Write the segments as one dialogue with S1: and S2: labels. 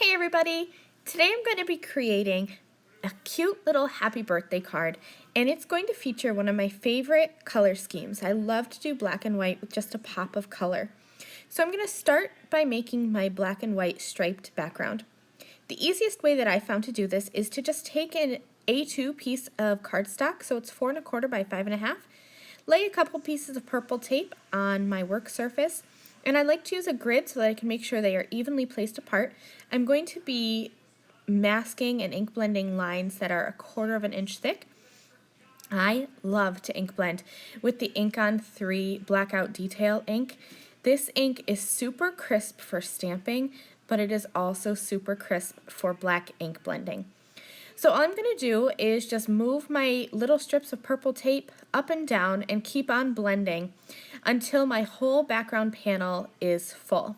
S1: Hey everybody! Today I'm going to be creating a cute little happy birthday card, and it's going to feature one of my favorite color schemes. I love to do black and white with just a pop of color. So I'm going to start by making my black and white striped background. The easiest way that I found to do this is to just take an A2 piece of cardstock, so it's 4 1/4 by 5 1/2, lay a couple pieces of purple tape on my work surface, and I like to use a grid so that I can make sure they are evenly placed apart. I'm going to be masking and ink blending lines that are 1/4 of an inch thick. I love to ink blend with the InkOn3 Blackout Detail ink. This ink is super crisp for stamping, but it is also super crisp for black ink blending. So all I'm going to do is just move my little strips of purple tape up and down and keep on blending until my whole background panel is full.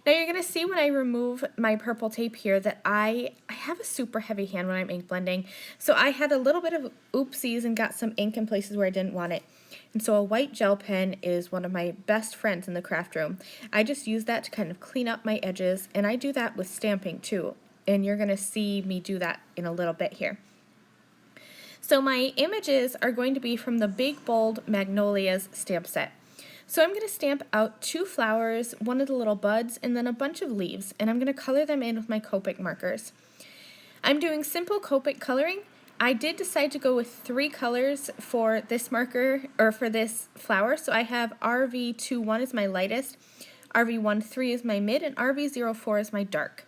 S1: Now you're going to see when I remove my purple tape here that I have a super heavy hand when I'm ink blending, so I had a little bit of oopsies and got some ink in places where I didn't want it. And so a white gel pen is one of my best friends in the craft room. I just use that to kind of clean up my edges, and I do that with stamping too. And you're going to see me do that in a little bit here. So my images are going to be from the Big Bold Magnolias stamp set. So I'm going to stamp out 2 flowers, one of the little buds, and then a bunch of leaves, and I'm going to color them in with my Copic markers. I'm doing simple Copic coloring. I did decide to go with 3 colors for this marker, or for this flower, so I have RV21 is my lightest, RV13 is my mid, and RV04 is my dark.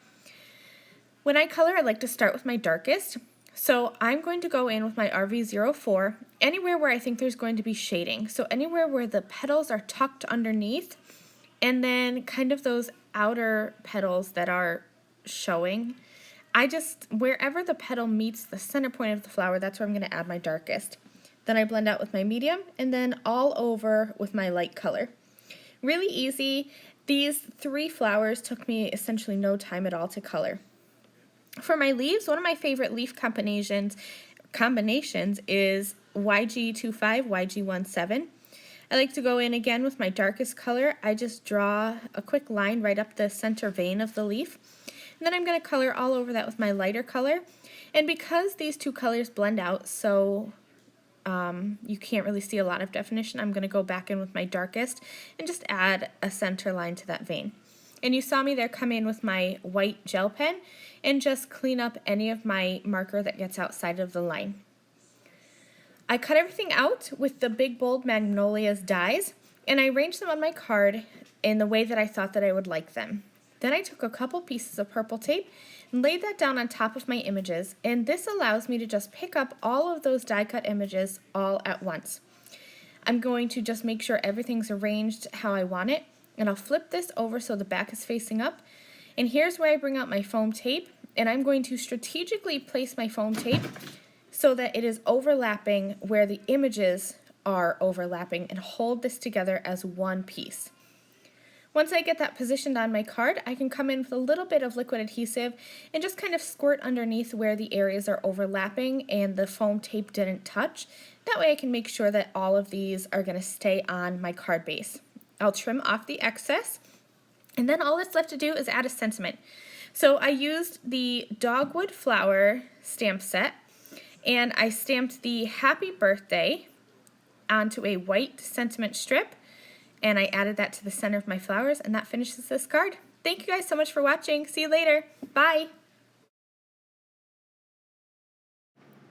S1: When I color, I like to start with my darkest, so I'm going to go in with my RV04 anywhere where I think there's going to be shading. So anywhere where the petals are tucked underneath, and then kind of those outer petals that are showing. Wherever the petal meets the center point of the flower, that's where I'm going to add my darkest. Then I blend out with my medium, and then all over with my light color. Really easy. These 3 flowers took me essentially no time at all to color. For my leaves, one of my favorite leaf combinations is YG25, YG17. I like to go in again with my darkest color. I just draw a quick line right up the center vein of the leaf. And then I'm going to color all over that with my lighter color. And because these 2 colors blend out so you can't really see a lot of definition, I'm going to go back in with my darkest and just add a center line to that vein. And you saw me there come in with my white gel pen and just clean up any of my marker that gets outside of the line. I cut everything out with the Big Bold Magnolias dies, and I arranged them on my card in the way that I thought that I would like them. Then I took a couple pieces of purple tape and laid that down on top of my images, and this allows me to just pick up all of those die cut images all at once. I'm going to just make sure everything's arranged how I want it, and I'll flip this over so the back is facing up. And here's where I bring out my foam tape, and I'm going to strategically place my foam tape so that it is overlapping where the images are overlapping and hold this together as one piece. Once I get that positioned on my card, I can come in with a little bit of liquid adhesive and just kind of squirt underneath where the areas are overlapping and the foam tape didn't touch. That way I can make sure that all of these are going to stay on my card base. I'll trim off the excess, and then all that's left to do is add a sentiment. So I used the Dogwood Flower stamp set, and I stamped the Happy Birthday onto a white sentiment strip, and I added that to the center of my flowers, and that finishes this card. Thank you guys so much for watching. See you later. Bye.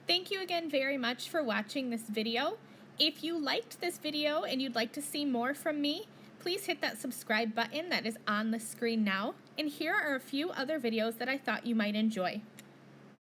S1: Thank you again very much for watching this video. If you liked this video and you'd like to see more from me, please hit that subscribe button that is on the screen now. And here are a few other videos that I thought you might enjoy.